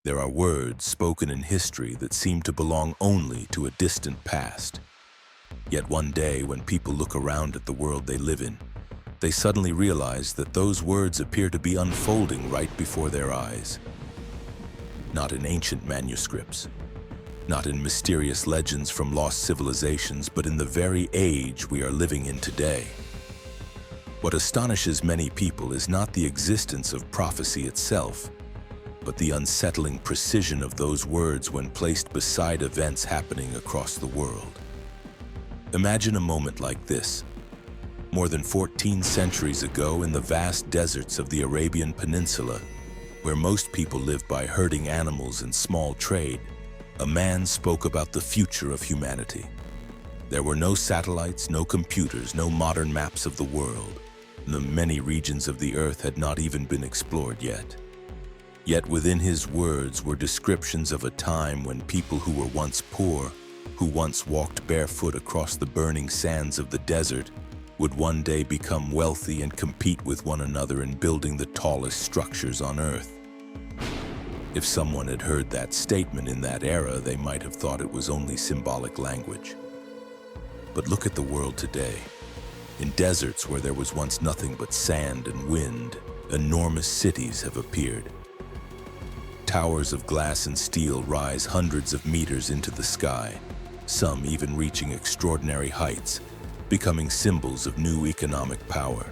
There are words spoken in history that seem to belong only to a distant past. Yet one day, when people look around at the world they live in, they suddenly realize that those words appear to be unfolding right before their eyes. Not in ancient manuscripts, not in mysterious legends from lost civilizations, but in the very age we are living in today. What astonishes many people is not the existence of prophecy itself, but the unsettling precision of those words when placed beside events happening across the world. Imagine a moment like this. More than 14 centuries ago, in the vast deserts of the Arabian Peninsula, where most people live by herding animals and small trade, a man spoke about the future of humanity. There were no satellites, no computers, no modern maps of the world. The many regions of the earth had not even been explored yet. Yet within his words were descriptions of a time when people who were once poor, who once walked barefoot across the burning sands of the desert, would one day become wealthy and compete with one another in building the tallest structures on earth. If someone had heard that statement in that era, they might have thought it was only symbolic language. But look at the world today. In deserts where there was once nothing but sand and wind, enormous cities have appeared. Towers of glass and steel rise hundreds of meters into the sky, some even reaching extraordinary heights, becoming symbols of new economic power.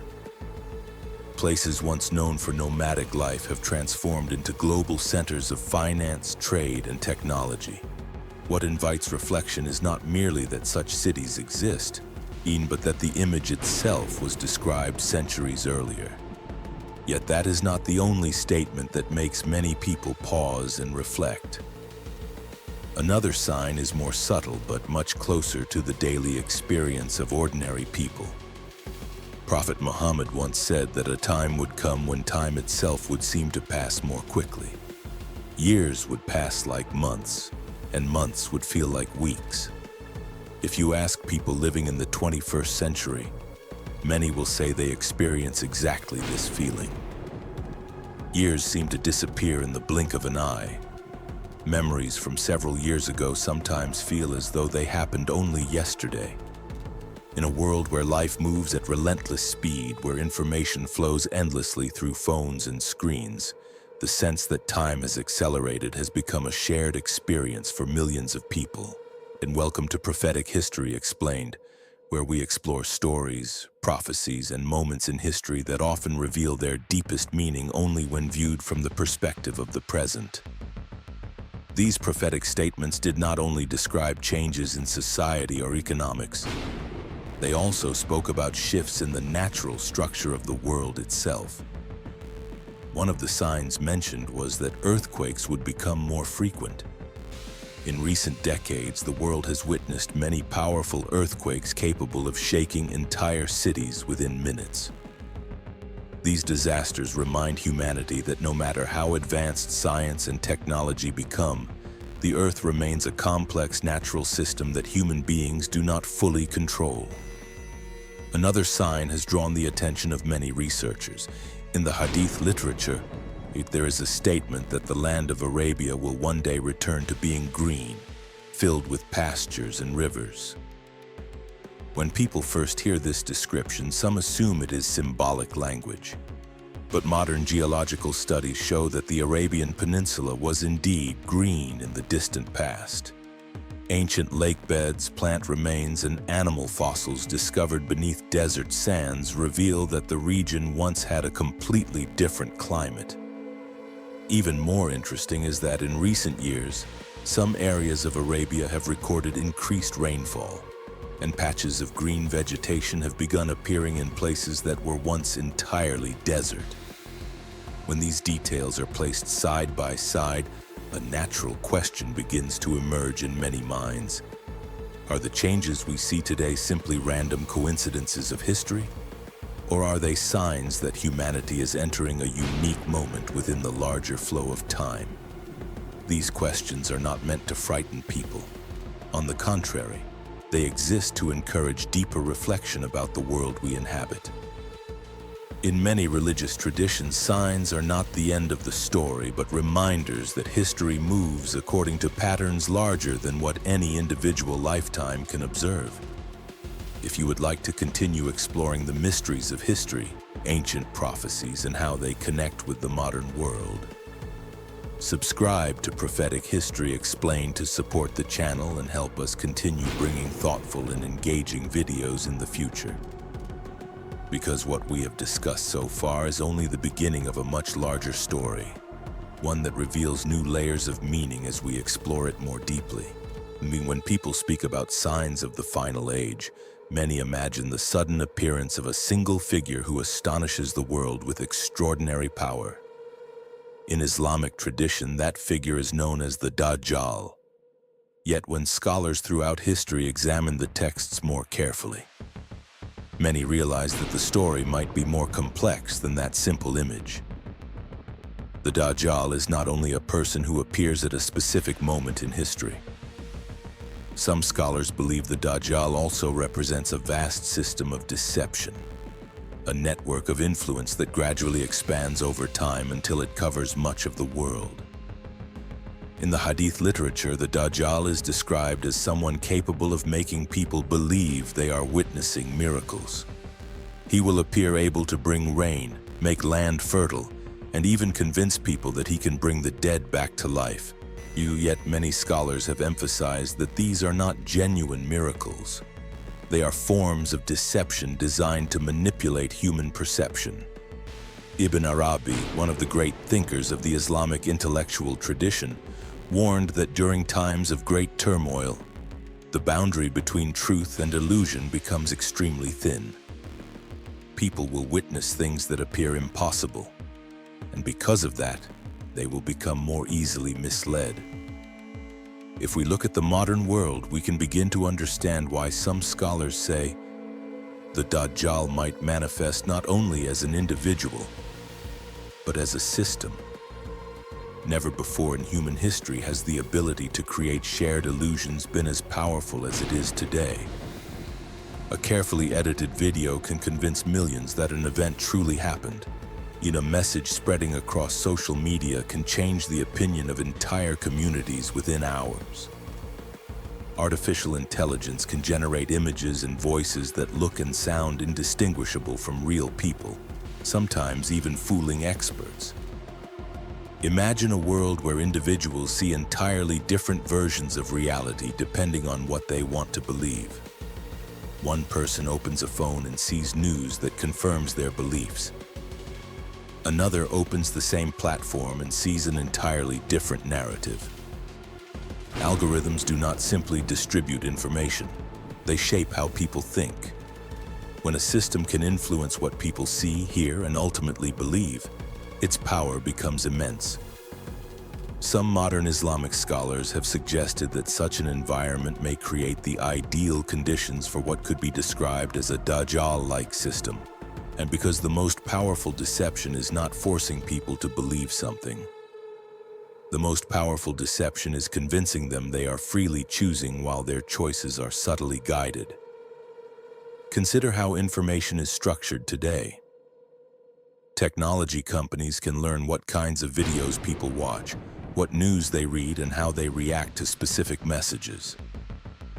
Places once known for nomadic life have transformed into global centers of finance, trade, and technology. What invites reflection is not merely that such cities exist, but that the image itself was described centuries earlier. Yet that is not the only statement that makes many people pause and reflect. Another sign is more subtle but much closer to the daily experience of ordinary people. Prophet Muhammad once said that a time would come when time itself would seem to pass more quickly. Years would pass like months, and months would feel like weeks. If you ask people living in the 21st century, many will say they experience exactly this feeling. Years seem to disappear in the blink of an eye. Memories from several years ago sometimes feel as though they happened only yesterday. In a world where life moves at relentless speed, where information flows endlessly through phones and screens, the sense that time has accelerated has become a shared experience for millions of people. And welcome to Prophetic History Explained, where we explore stories, prophecies, and moments in history that often reveal their deepest meaning only when viewed from the perspective of the present. These prophetic statements did not only describe changes in society or economics, they also spoke about shifts in the natural structure of the world itself. One of the signs mentioned was that earthquakes would become more frequent. In recent decades, the world has witnessed many powerful earthquakes capable of shaking entire cities within minutes. These disasters remind humanity that no matter how advanced science and technology become, the Earth remains a complex natural system that human beings do not fully control. Another sign has drawn the attention of many researchers. In the Hadith literature, there is a statement that the land of Arabia will one day return to being green, filled with pastures and rivers. When people first hear this description, some assume it is symbolic language. But modern geological studies show that the Arabian Peninsula was indeed green in the distant past. Ancient lake beds, plant remains, and animal fossils discovered beneath desert sands reveal that the region once had a completely different climate. Even more interesting is that in recent years, some areas of Arabia have recorded increased rainfall, and patches of green vegetation have begun appearing in places that were once entirely desert. When these details are placed side by side, a natural question begins to emerge in many minds. Are the changes we see today simply random coincidences of history? Or are they signs that humanity is entering a unique moment within the larger flow of time? These questions are not meant to frighten people. On the contrary, they exist to encourage deeper reflection about the world we inhabit. In many religious traditions, signs are not the end of the story, but reminders that history moves according to patterns larger than what any individual lifetime can observe. If you would like to continue exploring the mysteries of history, ancient prophecies, and how they connect with the modern world, subscribe to Prophetic History Explained to support the channel and help us continue bringing thoughtful and engaging videos in the future. Because what we have discussed so far is only the beginning of a much larger story, one that reveals new layers of meaning as we explore it more deeply. When people speak about signs of the final age, many imagine the sudden appearance of a single figure who astonishes the world with extraordinary power. In Islamic tradition, that figure is known as the Dajjal. Yet when scholars throughout history examine the texts more carefully, many realize that the story might be more complex than that simple image. The Dajjal is not only a person who appears at a specific moment in history. Some scholars believe the Dajjal also represents a vast system of deception, a network of influence that gradually expands over time until it covers much of the world. In the Hadith literature, the Dajjal is described as someone capable of making people believe they are witnessing miracles. He will appear able to bring rain, make land fertile, and even convince people that he can bring the dead back to life. Yet many scholars have emphasized that these are not genuine miracles. They are forms of deception designed to manipulate human perception. Ibn Arabi, one of the great thinkers of the Islamic intellectual tradition, warned that during times of great turmoil, the boundary between truth and illusion becomes extremely thin. People will witness things that appear impossible, and because of that, they will become more easily misled. If we look at the modern world, we can begin to understand why some scholars say the Dajjal might manifest not only as an individual, but as a system. Never before in human history has the ability to create shared illusions been as powerful as it is today. A carefully edited video can convince millions that an event truly happened. Yet a message spreading across social media can change the opinion of entire communities within hours. Artificial intelligence can generate images and voices that look and sound indistinguishable from real people, sometimes even fooling experts. Imagine a world where individuals see entirely different versions of reality depending on what they want to believe. One person opens a phone and sees news that confirms their beliefs. Another opens the same platform and sees an entirely different narrative. Algorithms do not simply distribute information. They shape how people think. When a system can influence what people see, hear, and ultimately believe, its power becomes immense. Some modern Islamic scholars have suggested that such an environment may create the ideal conditions for what could be described as a Dajjal-like system. And because the most powerful deception is not forcing people to believe something. The most powerful deception is convincing them they are freely choosing while their choices are subtly guided. Consider how information is structured today. Technology companies can learn what kinds of videos people watch, what news they read, and how they react to specific messages.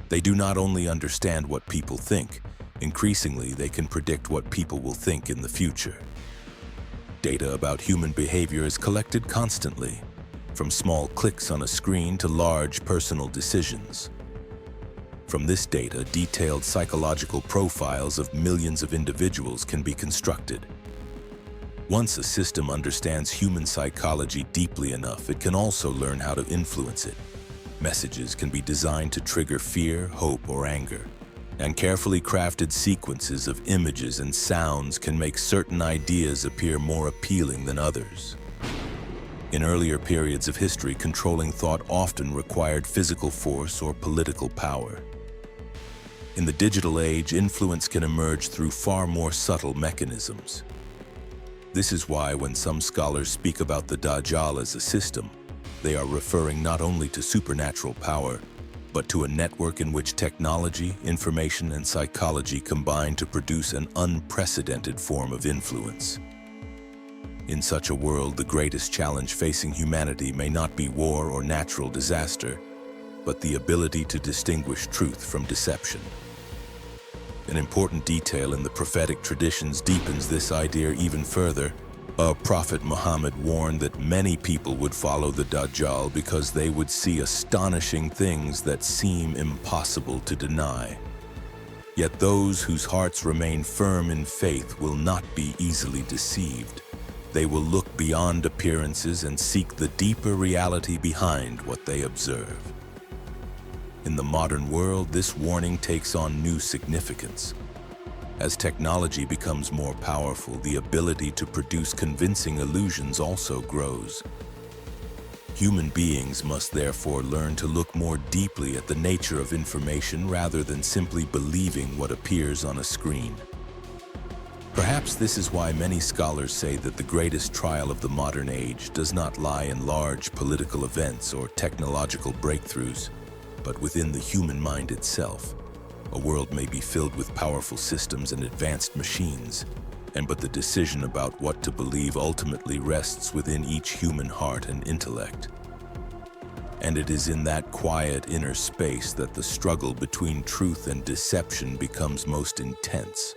They do not only understand what people think, increasingly they can predict what people will think in the future. Data about human behavior is collected constantly, from small clicks on a screen to large personal decisions. From this data, detailed psychological profiles of millions of individuals can be constructed. Once a system understands human psychology deeply enough, it can also learn how to influence it. Messages can be designed to trigger fear, hope, or anger. And carefully crafted sequences of images and sounds can make certain ideas appear more appealing than others. In earlier periods of history, controlling thought often required physical force or political power. In the digital age, influence can emerge through far more subtle mechanisms. This is why when some scholars speak about the Dajjal as a system, they are referring not only to supernatural power, but to a network in which technology, information, and psychology combine to produce an unprecedented form of influence. In such a world, the greatest challenge facing humanity may not be war or natural disaster, but the ability to distinguish truth from deception. An important detail in the prophetic traditions deepens this idea even further. Our Prophet Muhammad warned that many people would follow the Dajjal because they would see astonishing things that seem impossible to deny. Yet those whose hearts remain firm in faith will not be easily deceived. They will look beyond appearances and seek the deeper reality behind what they observe. In the modern world, this warning takes on new significance. As technology becomes more powerful, the ability to produce convincing illusions also grows. Human beings must therefore learn to look more deeply at the nature of information rather than simply believing what appears on a screen. Perhaps this is why many scholars say that the greatest trial of the modern age does not lie in large political events or technological breakthroughs, but within the human mind itself. A world may be filled with powerful systems and advanced machines, but the decision about what to believe ultimately rests within each human heart and intellect. And it is in that quiet inner space that the struggle between truth and deception becomes most intense.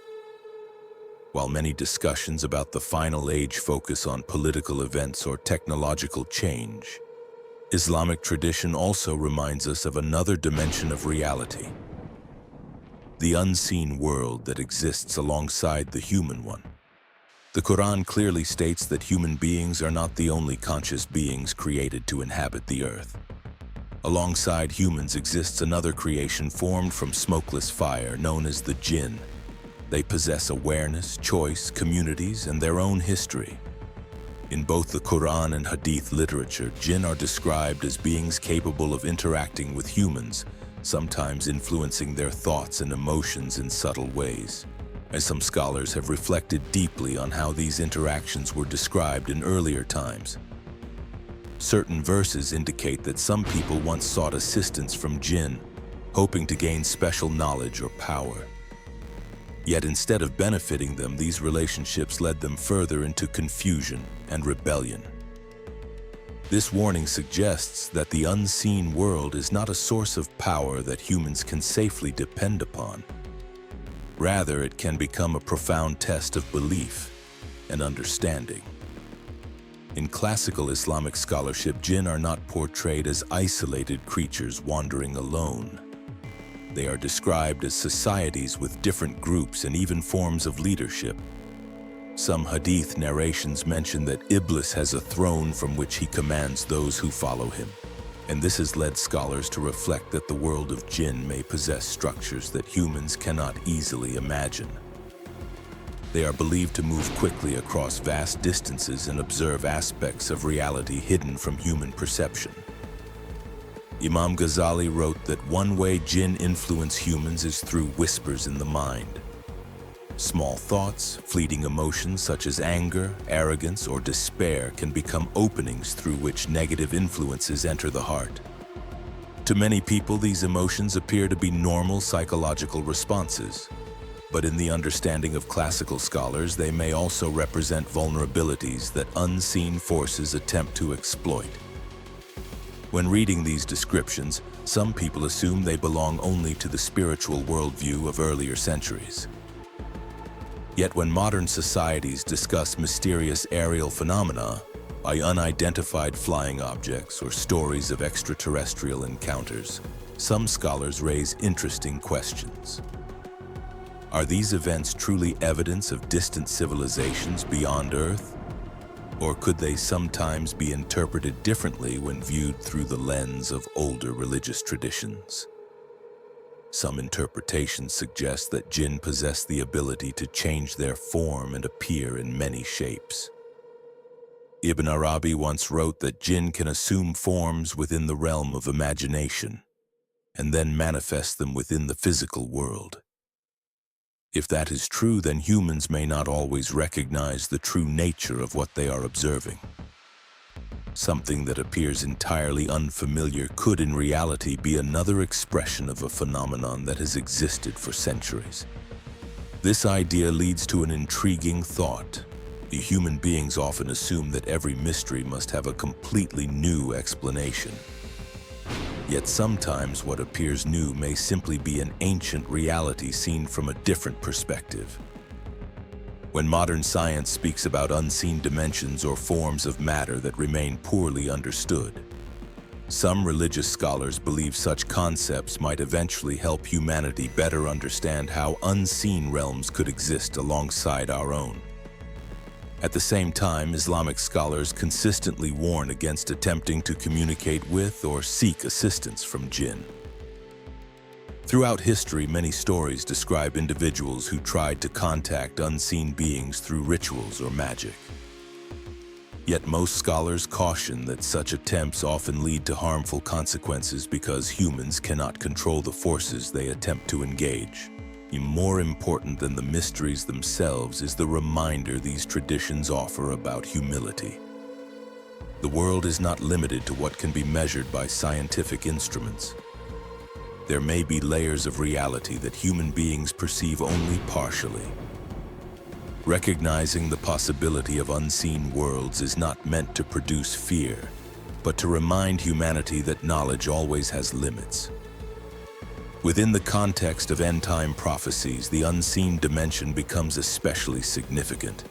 While many discussions about the final age focus on political events or technological change, Islamic tradition also reminds us of another dimension of reality: the unseen world that exists alongside the human one. The Quran clearly states that human beings are not the only conscious beings created to inhabit the earth. Alongside humans exists another creation formed from smokeless fire known as the jinn. They possess awareness, choice, communities, and their own history. In both the Quran and Hadith literature, jinn are described as beings capable of interacting with humans, sometimes influencing their thoughts and emotions in subtle ways. As some scholars have reflected deeply on how these interactions were described in earlier times. Certain verses indicate that some people once sought assistance from jinn, hoping to gain special knowledge or power. Yet instead of benefiting them, these relationships led them further into confusion and rebellion. This warning suggests that the unseen world is not a source of power that humans can safely depend upon. Rather, it can become a profound test of belief and understanding. In classical Islamic scholarship, jinn are not portrayed as isolated creatures wandering alone. They are described as societies with different groups and even forms of leadership. Some hadith narrations mention that Iblis has a throne from which he commands those who follow him, and this has led scholars to reflect that the world of jinn may possess structures that humans cannot easily imagine. They are believed to move quickly across vast distances and observe aspects of reality hidden from human perception. Imam Ghazali wrote that one way jinn influence humans is through whispers in the mind. Small thoughts, fleeting emotions such as anger, arrogance, or despair can become openings through which negative influences enter the heart. To many people, these emotions appear to be normal psychological responses, but in the understanding of classical scholars, they may also represent vulnerabilities that unseen forces attempt to exploit. When reading these descriptions, some people assume they belong only to the spiritual worldview of earlier centuries. Yet when modern societies discuss mysterious aerial phenomena, by unidentified flying objects or stories of extraterrestrial encounters, some scholars raise interesting questions. Are these events truly evidence of distant civilizations beyond Earth? Or could they sometimes be interpreted differently when viewed through the lens of older religious traditions? Some interpretations suggest that jinn possess the ability to change their form and appear in many shapes. Ibn Arabi once wrote that jinn can assume forms within the realm of imagination and then manifest them within the physical world. If that is true, then humans may not always recognize the true nature of what they are observing. Something that appears entirely unfamiliar could in reality be another expression of a phenomenon that has existed for centuries. This idea leads to an intriguing thought. Human beings often assume that every mystery must have a completely new explanation. Yet sometimes what appears new may simply be an ancient reality seen from a different perspective. When modern science speaks about unseen dimensions or forms of matter that remain poorly understood, some religious scholars believe such concepts might eventually help humanity better understand how unseen realms could exist alongside our own. At the same time, Islamic scholars consistently warn against attempting to communicate with or seek assistance from jinn. Throughout history, many stories describe individuals who tried to contact unseen beings through rituals or magic. Yet most scholars caution that such attempts often lead to harmful consequences because humans cannot control the forces they attempt to engage. More important than the mysteries themselves is the reminder these traditions offer about humility. The world is not limited to what can be measured by scientific instruments. There may be layers of reality that human beings perceive only partially. Recognizing the possibility of unseen worlds is not meant to produce fear, but to remind humanity that knowledge always has limits. Within the context of end-time prophecies, the unseen dimension becomes especially significant.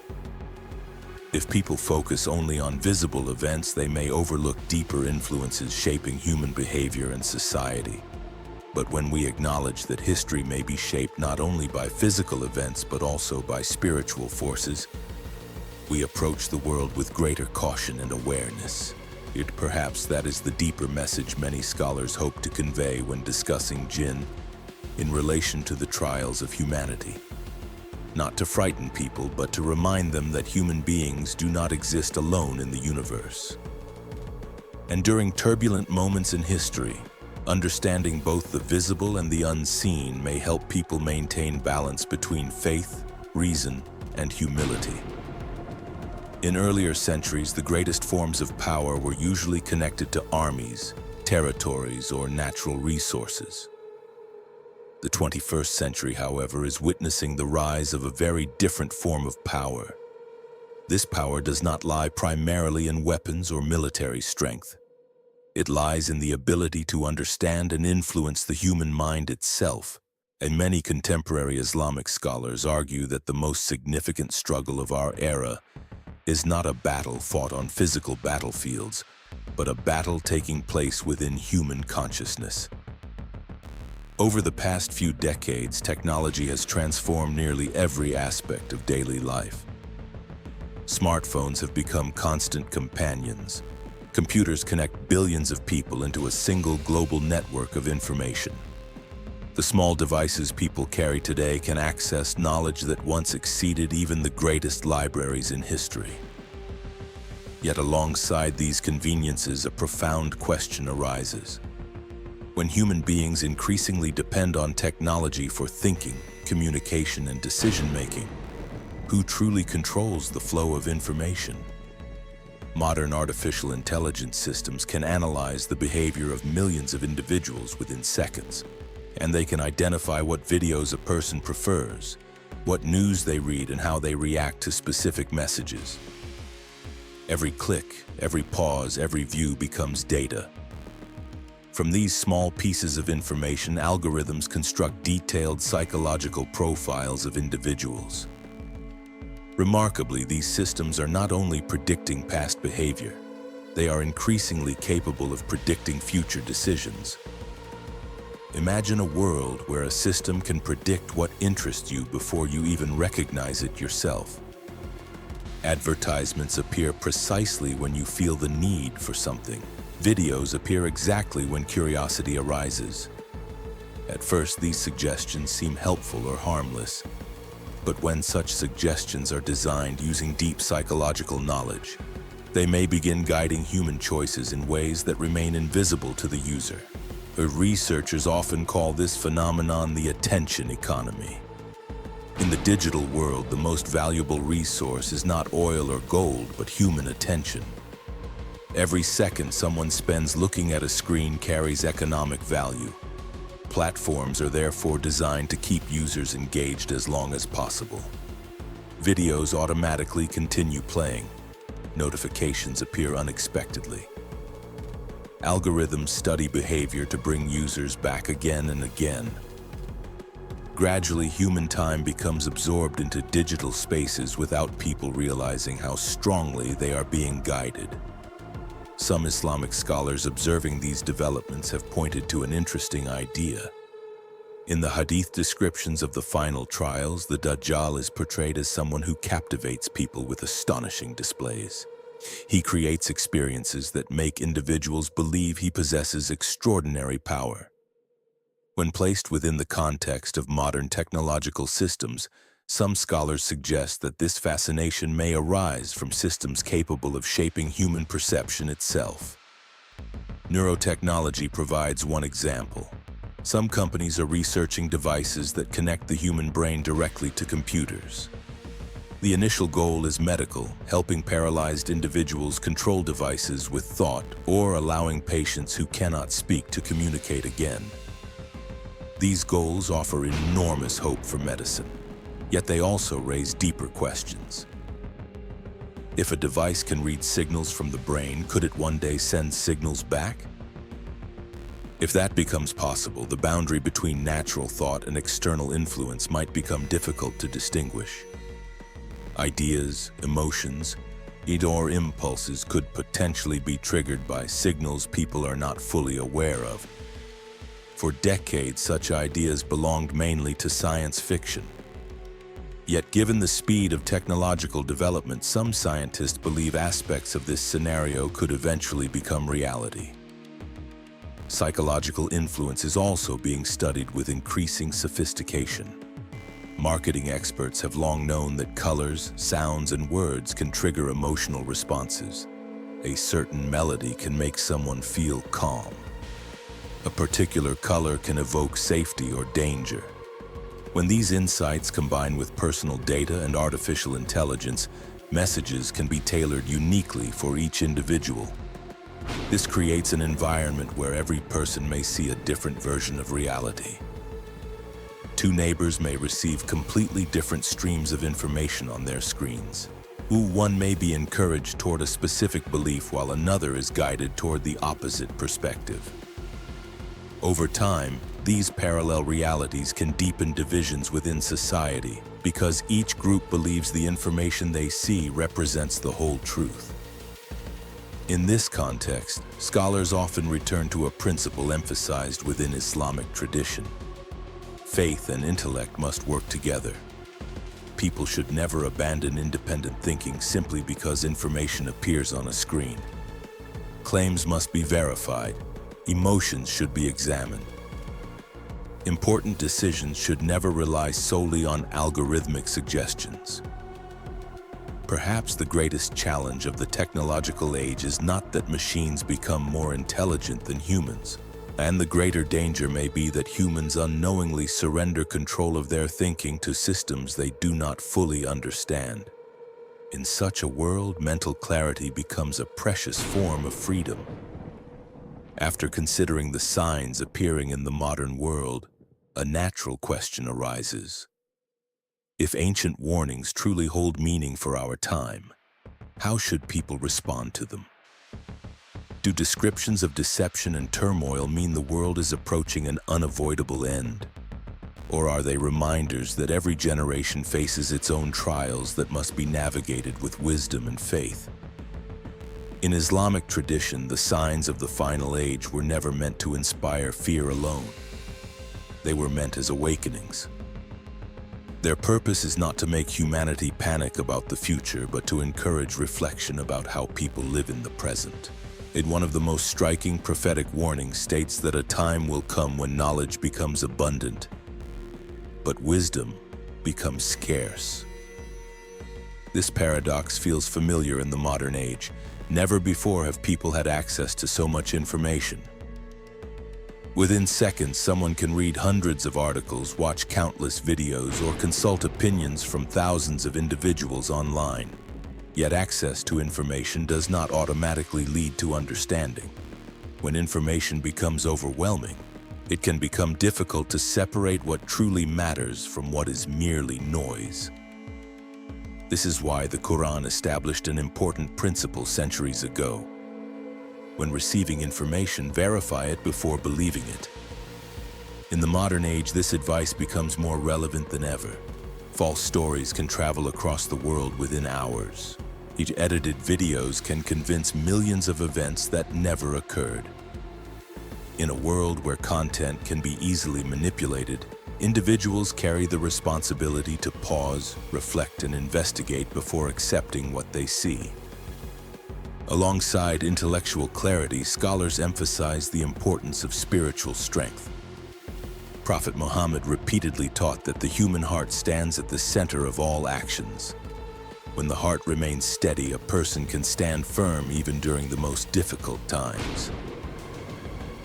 If people focus only on visible events, they may overlook deeper influences shaping human behavior and society. But when we acknowledge that history may be shaped not only by physical events but also by spiritual forces, we approach the world with greater caution and awareness. Perhaps that is the deeper message many scholars hope to convey when discussing jinn in relation to the trials of humanity. Not to frighten people, but to remind them that human beings do not exist alone in the universe. And during turbulent moments in history, understanding both the visible and the unseen may help people maintain balance between faith, reason, and humility. In earlier centuries, the greatest forms of power were usually connected to armies, territories, or natural resources. The 21st century, however, is witnessing the rise of a very different form of power. This power does not lie primarily in weapons or military strength. It lies in the ability to understand and influence the human mind itself, and many contemporary Islamic scholars argue that the most significant struggle of our era is not a battle fought on physical battlefields, but a battle taking place within human consciousness. Over the past few decades, technology has transformed nearly every aspect of daily life. Smartphones have become constant companions. Computers connect billions of people into a single global network of information. The small devices people carry today can access knowledge that once exceeded even the greatest libraries in history. Yet alongside these conveniences, a profound question arises. When human beings increasingly depend on technology for thinking, communication, and decision-making, who truly controls the flow of information? Modern artificial intelligence systems can analyze the behavior of millions of individuals within seconds, and they can identify what videos a person prefers, what news they read, and how they react to specific messages. Every click, every pause, every view becomes data. From these small pieces of information, algorithms construct detailed psychological profiles of individuals. Remarkably, these systems are not only predicting past behavior, they are increasingly capable of predicting future decisions. Imagine a world where a system can predict what interests you before you even recognize it yourself. Advertisements appear precisely when you feel the need for something. Videos appear exactly when curiosity arises. At first, these suggestions seem helpful or harmless, but when such suggestions are designed using deep psychological knowledge, they may begin guiding human choices in ways that remain invisible to the user. Researchers often call this phenomenon the attention economy. In the digital world, the most valuable resource is not oil or gold, but human attention. Every second someone spends looking at a screen carries economic value. Platforms are therefore designed to keep users engaged as long as possible. Videos automatically continue playing. Notifications appear unexpectedly. Algorithms study behavior to bring users back again and again. Gradually, human time becomes absorbed into digital spaces without people realizing how strongly they are being guided. Some Islamic scholars observing these developments have pointed to an interesting idea. In the hadith descriptions of the final trials, the Dajjal is portrayed as someone who captivates people with astonishing displays. He creates experiences that make individuals believe he possesses extraordinary power. When placed within the context of modern technological systems, some scholars suggest that this fascination may arise from systems capable of shaping human perception itself. Neurotechnology provides one example. Some companies are researching devices that connect the human brain directly to computers. The initial goal is medical, helping paralyzed individuals control devices with thought or allowing patients who cannot speak to communicate again. These goals offer enormous hope for medicine, yet they also raise deeper questions. If a device can read signals from the brain, could it one day send signals back? If that becomes possible, the boundary between natural thought and external influence might become difficult to distinguish. Ideas, emotions, or impulses could potentially be triggered by signals people are not fully aware of. For decades, such ideas belonged mainly to science fiction. Yet, given the speed of technological development, some scientists believe aspects of this scenario could eventually become reality. Psychological influence is also being studied with increasing sophistication. Marketing experts have long known that colors, sounds, and words can trigger emotional responses. A certain melody can make someone feel calm. A particular color can evoke safety or danger. When these insights combine with personal data and artificial intelligence, messages can be tailored uniquely for each individual. This creates an environment where every person may see a different version of reality. Two neighbors may receive completely different streams of information on their screens. One may be encouraged toward a specific belief while another is guided toward the opposite perspective. Over time, these parallel realities can deepen divisions within society because each group believes the information they see represents the whole truth. In this context, scholars often return to a principle emphasized within Islamic tradition. Faith and intellect must work together. People should never abandon independent thinking simply because information appears on a screen. Claims must be verified. Emotions should be examined. Important decisions should never rely solely on algorithmic suggestions. Perhaps the greatest challenge of the technological age is not that machines become more intelligent than humans, and the greater danger may be that humans unknowingly surrender control of their thinking to systems they do not fully understand. In such a world, mental clarity becomes a precious form of freedom. After considering the signs appearing in the modern world, a natural question arises. If ancient warnings truly hold meaning for our time, how should people respond to them? Do descriptions of deception and turmoil mean the world is approaching an unavoidable end? Or are they reminders that every generation faces its own trials that must be navigated with wisdom and faith? In Islamic tradition, the signs of the final age were never meant to inspire fear alone. They were meant as awakenings. Their purpose is not to make humanity panic about the future, but to encourage reflection about how people live in the present. In one of the most striking prophetic warnings states that a time will come when knowledge becomes abundant, but wisdom becomes scarce. This paradox feels familiar in the modern age. Never before have people had access to so much information. Within seconds, someone can read hundreds of articles, watch countless videos, or consult opinions from thousands of individuals online. Yet access to information does not automatically lead to understanding. When information becomes overwhelming, it can become difficult to separate what truly matters from what is merely noise. This is why the Quran established an important principle centuries ago. When receiving information, verify it before believing it. In the modern age, this advice becomes more relevant than ever. False stories can travel across the world within hours. Each edited videos can convince millions of events that never occurred. In a world where content can be easily manipulated, individuals carry the responsibility to pause, reflect, and investigate before accepting what they see. Alongside intellectual clarity, scholars emphasize the importance of spiritual strength. Prophet Muhammad repeatedly taught that the human heart stands at the center of all actions. When the heart remains steady, a person can stand firm even during the most difficult times.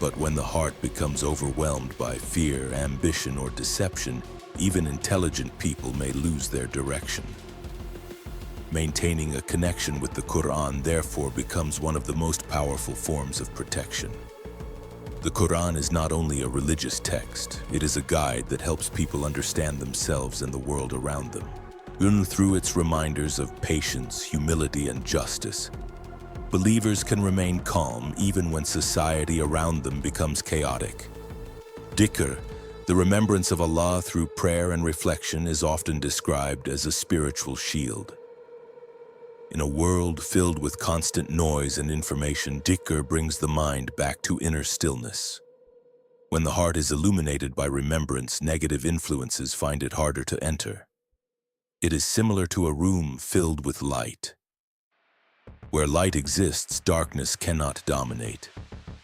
But when the heart becomes overwhelmed by fear, ambition, or deception, even intelligent people may lose their direction. Maintaining a connection with the Quran therefore becomes one of the most powerful forms of protection. The Quran is not only a religious text, it is a guide that helps people understand themselves and the world around them. Through its reminders of patience, humility, and justice, believers can remain calm even when society around them becomes chaotic. Dhikr, the remembrance of Allah through prayer and reflection, is often described as a spiritual shield. In a world filled with constant noise and information, dhikr brings the mind back to inner stillness. When the heart is illuminated by remembrance, negative influences find it harder to enter. It is similar to a room filled with light. Where light exists, darkness cannot dominate.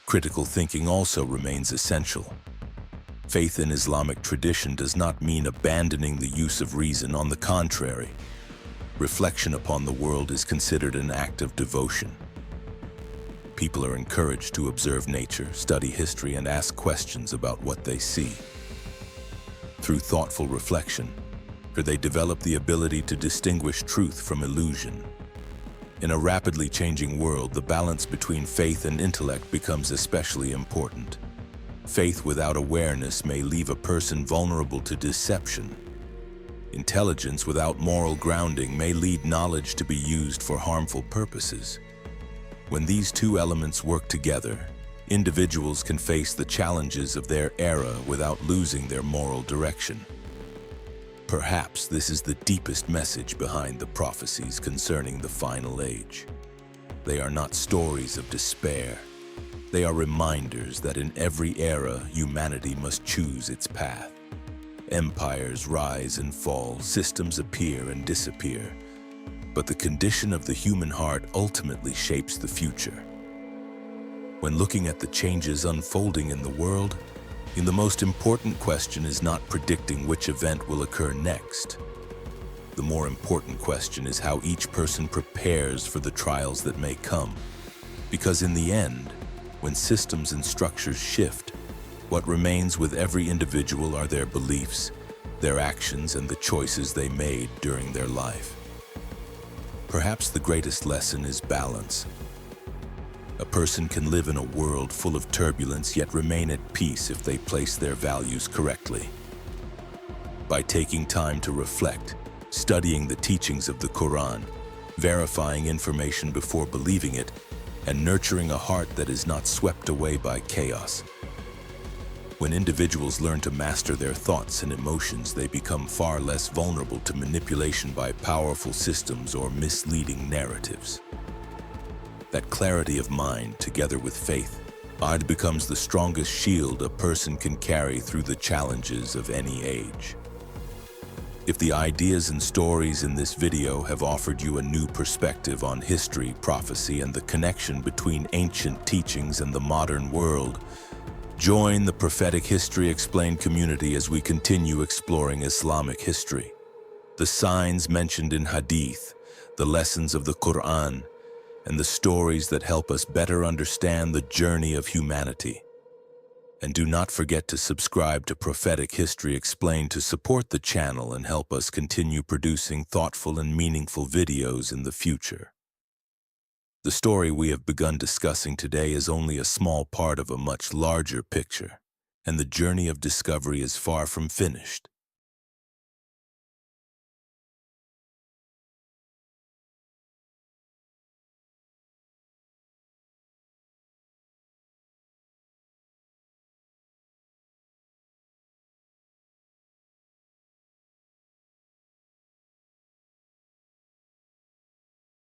Critical thinking also remains essential. Faith in Islamic tradition does not mean abandoning the use of reason. On the contrary, reflection upon the world is considered an act of devotion. People are encouraged to observe nature, study history, and ask questions about what they see. Through thoughtful reflection, they develop the ability to distinguish truth from illusion. In a rapidly changing world, the balance between faith and intellect becomes especially important. Faith without awareness may leave a person vulnerable to deception. Intelligence without moral grounding may lead knowledge to be used for harmful purposes. When these two elements work together, individuals can face the challenges of their era without losing their moral direction. Perhaps this is the deepest message behind the prophecies concerning the final age. They are not stories of despair. They are reminders that in every era, humanity must choose its path. Empires rise and fall, systems appear and disappear, but the condition of the human heart ultimately shapes the future. When looking at the changes unfolding in the world, the most important question is not predicting which event will occur next. The more important question is how each person prepares for the trials that may come. Because in the end, when systems and structures shift, what remains with every individual are their beliefs, their actions, and the choices they made during their life. Perhaps the greatest lesson is balance. A person can live in a world full of turbulence yet remain at peace if they place their values correctly. By taking time to reflect, studying the teachings of the Quran, verifying information before believing it, and nurturing a heart that is not swept away by chaos. When individuals learn to master their thoughts and emotions, they become far less vulnerable to manipulation by powerful systems or misleading narratives. That clarity of mind, together with faith, becomes the strongest shield a person can carry through the challenges of any age. If the ideas and stories in this video have offered you a new perspective on history, prophecy, and the connection between ancient teachings and the modern world, join the Prophetic History Explained community as we continue exploring Islamic history. The signs mentioned in Hadith, the lessons of the Quran, and the stories that help us better understand the journey of humanity. And do not forget to subscribe to Prophetic History Explained to support the channel and help us continue producing thoughtful and meaningful videos in the future. The story we have begun discussing today is only a small part of a much larger picture, and the journey of discovery is far from finished.